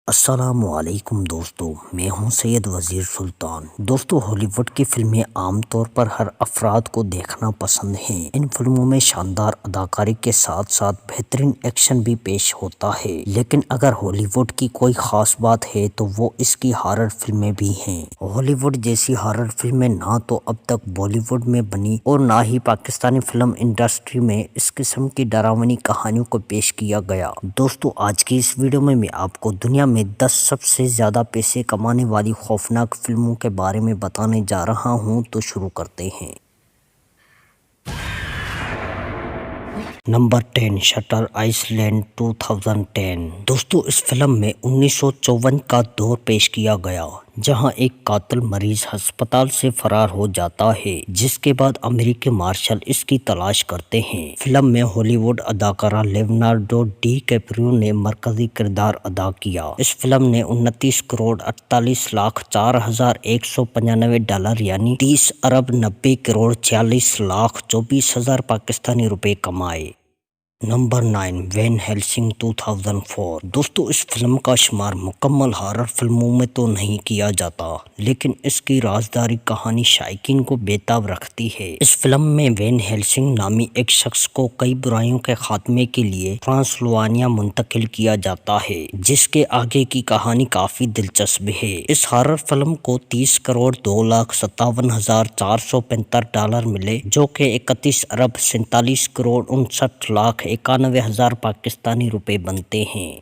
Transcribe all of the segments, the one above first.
السلام علیکم دوستو، میں ہوں سید وزیر سلطان۔ دوستو، ہالی ووڈ کی فلمیں عام طور پر ہر افراد کو دیکھنا پسند ہیں۔ ان فلموں میں شاندار اداکاری کے ساتھ ساتھ بہترین ایکشن بھی پیش ہوتا ہے، لیکن اگر ہالی ووڈ کی کوئی خاص بات ہے تو وہ اس کی ہارر فلمیں بھی ہیں۔ ہالی ووڈ جیسی ہارر فلمیں نہ تو اب تک بالی ووڈ میں بنی اور نہ ہی پاکستانی فلم انڈسٹری میں اس قسم کی ڈراؤنی کہانیوں کو پیش کیا گیا۔ دوستو، آج کی اس ویڈیو میں آپ کو دنیا میں 10 سب سے زیادہ پیسے کمانے والی خوفناک فلموں کے بارے میں بتانے جا رہا ہوں، تو شروع کرتے ہیں۔ Number 10، shutter island 2010۔ دوستو، اس فلم میں 1954 کا دور پیش کیا گیا، جہاں ایک قاتل مریض ہسپتال سے فرار ہو جاتا ہے، جس کے بعد امریکی مارشل اس کی تلاش کرتے ہیں۔ فلم میں ہالی ووڈ اداکارہ لیونارڈو ڈی کیپریو نے مرکزی کردار ادا کیا۔ اس فلم نے 29 کروڑ 48 لاکھ 4,195 ڈالر یعنی 30 ارب 90 کروڑ 46 لاکھ 24 ہزار پاکستانی روپے کمائے۔ Number 9، when Hellsing 2004۔ دوستو، اس فلم کا شمار مکمل ہارر فلموں میں تو نہیں کیا جاتا، لیکن اس کی رازداری کہانی شائقین کو بے تاب رکھتی ہے۔ اس فلم میں وین ہیلسنگ نامی ایک شخص کو کئی برائیوں کے خاتمے کے لیے ٹرانسلوانیا منتقل کیا جاتا ہے، جس کے آگے کی کہانی کافی دلچسپ ہے۔ اس ہارر فلم کو 30 کروڑ 2,57,475 ڈالر ملے، جو کہ 31 ارب 47 کروڑ 59 لاکھ 91 ہزار پاکستانی روپے بنتے ہیں۔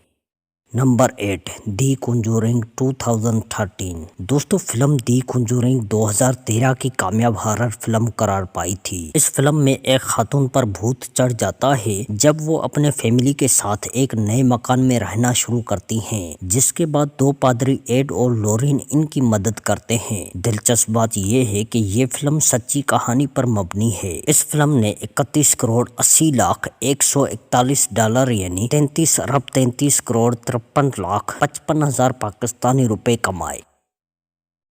نمبر 8، دی کنجورنگ 2013۔ دوستو، فلم دی کنجورنگ 2013 کی کامیاب ہارر فلم قرار پائی تھی۔ اس فلم میں ایک خاتون پر بھوت چڑھ جاتا ہے جب وہ اپنے فیملی کے ساتھ ایک نئے مکان میں رہنا شروع کرتی ہیں، جس کے بعد دو پادری ایڈ اور لورین ان کی مدد کرتے ہیں۔ دلچسپ بات یہ ہے کہ یہ فلم سچی کہانی پر مبنی ہے۔ اس فلم نے 31 کروڑ 80 لاکھ 141 ڈالر یعنی 33 ارب 33 کروڑ 53 لاکھ 55 ہزار پاکستانی روپے کمائے۔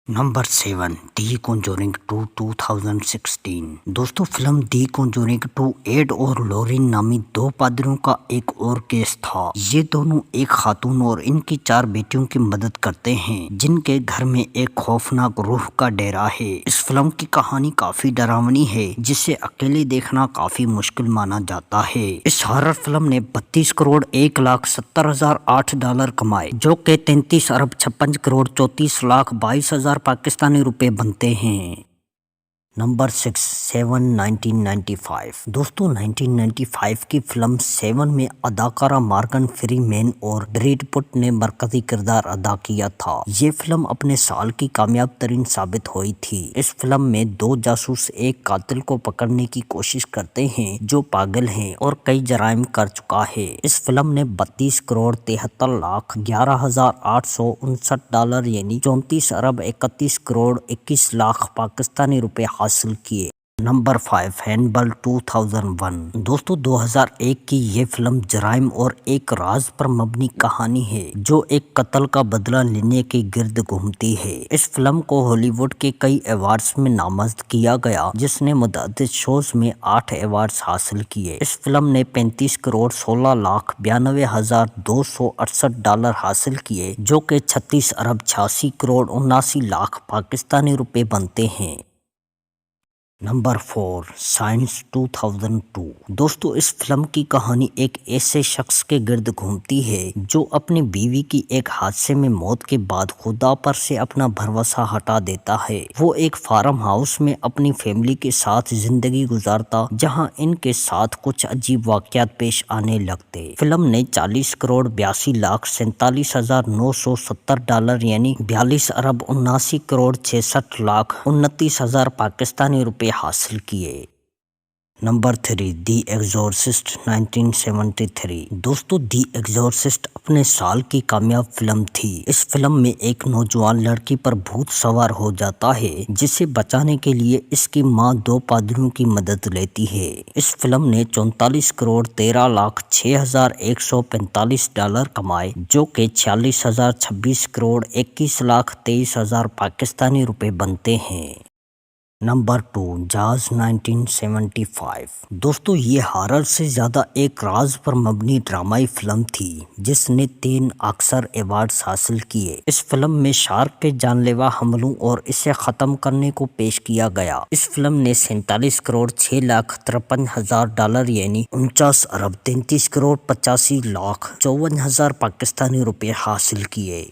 نمبر 7، دی کنجورنگ 2 2016۔ دوستو، فلم دی کنجورنگ 2 ایڈ اور لورین نامی دو پادریوں کا ایک اور کیس تھا۔ یہ دونوں ایک خاتون اور ان کی 4 بیٹیوں کی مدد کرتے ہیں، جن کے گھر میں ایک خوفناک روح کا ڈیرا ہے۔ اس فلم کی کہانی کافی ڈراؤنی ہے، جسے اکیلے دیکھنا کافی مشکل مانا جاتا ہے۔ اس ہارر فلم نے 32 کروڑ 1,70,008 ڈالر کمائے، جو کہ 33 ارب 56 کروڑ 34 لاکھ 22 ہزار پاکستانی روپے بنتے ہیں۔ نمبر 6، 7 1995۔ دوستو، 1995 کی فلم 7 میں اداکارہ مارگن فری مین اور بریڈ پٹ نے مرکزی کردار ادا کیا تھا۔ یہ فلم اپنے سال کی کامیاب ترین ثابت ہوئی تھی۔ اس فلم میں 2 جاسوس ایک قاتل کو پکڑنے کی کوشش کرتے ہیں جو پاگل ہے اور کئی جرائم کر چکا ہے۔ اس فلم نے 32 کروڑ 73 لاکھ 11,859 ڈالر یعنی 34 ارب 31 کروڑ 21 لاکھ پاکستانی روپے حاصل کیے۔ نمبر 5، ہینبل 2001۔ دوستو، 2001 کی یہ فلم جرائم اور ایک راز پر مبنی کہانی ہے جو ایک قتل کا بدلہ لینے کے گرد گھومتی ہے۔ اس فلم کو ہالی ووڈ کے کئی ایوارڈز میں نامزد کیا گیا، جس نے متعدد شوز میں 8 ایوارڈز حاصل کیے۔ اس فلم نے 35 کروڑ 16 لاکھ 92 ہزار 268 ڈالر حاصل کیے، جو کہ 36 ارب 86 کروڑ 79 لاکھ پاکستانی روپے بنتے ہیں۔ Number 4، science 2002۔ دوستو، اس فلم کی کہانی ایک ایسے شخص کے گرد گھومتی ہے جو اپنی بیوی کی ایک حادثے میں موت کے بعد خدا پر سے اپنا بھروسہ ہٹا دیتا ہے۔ وہ ایک فارم ہاؤس میں اپنی فیملی کے ساتھ زندگی گزارتا، جہاں ان کے ساتھ کچھ عجیب واقعات پیش آنے لگتے۔ فلم نے 40 کروڑ 82 لاکھ 47 ہزار 970 ڈالر یعنی 42 ارب 79 کروڑ 66 لاکھ 29 ہزار پاکستانی روپے حاصل کیے۔ نمبر 3، دی ایگزورسسٹ 1973۔ دوستو، دی ایگزورسسٹ اپنے سال کی کامیاب فلم تھی۔ اس فلم میں ایک نوجوان لڑکی پر بھوت سوار ہو جاتا ہے، جسے بچانے کے لیے اس کی ماں 2 پادریوں کی مدد لیتی ہے۔ اس فلم نے 34 کروڑ 13 لاکھ 6 ہزار 145 ڈالر کمائے، جو کہ 46,026 کروڑ 21 لاکھ 23 ہزار پاکستانی روپے بنتے ہیں۔ Number 2 jazz 1975۔ دوستو یہ ہارر سے زیادہ ایک راز پر مبنی ڈرامائی فلم تھی جس نے 3 آسکر ایوارڈز حاصل کیے۔ اس فلم میں شارک کے جان لیوا حملوں اور اسے ختم کرنے کو پیش کیا گیا۔ اس فلم نے 47 کروڑ 6 لاکھ 53 ہزار ڈالر یعنی 49 ارب 33 کروڑ 85 لاکھ 54 ہزار پاکستانی روپے حاصل کیے۔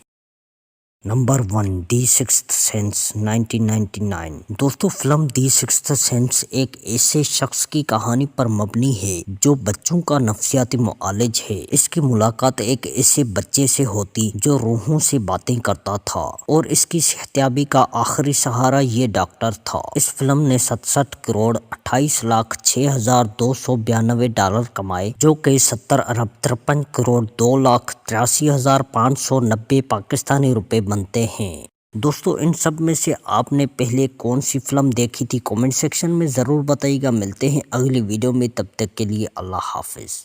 نمبر 1 دی سکستھ سینس 1999۔ دوستو فلم دی سکستھ سینس ایک ایسے شخص کی کہانی پر مبنی ہے جو بچوں کا نفسیاتی معالج ہے۔ اس کی ملاقات ایک ایسے بچے سے ہوتی جو روحوں سے باتیں کرتا تھا اور اس کی صحتیابی کا آخری سہارا یہ ڈاکٹر تھا۔ اس فلم نے 67 کروڑ 28 لاکھ 6 ہزار 292 ڈالر کمائے جو کہ 70 ارب 53 کروڑ 2 لاکھ 83 ہزار 590 پاکستانی روپے بنتے ہیں۔ دوستو ان سب میں سے آپ نے پہلے کون سی فلم دیکھی تھی کامنٹ سیکشن میں ضرور بتائیے گا۔ ملتے ہیں اگلی ویڈیو میں، تب تک کے لیے اللہ حافظ۔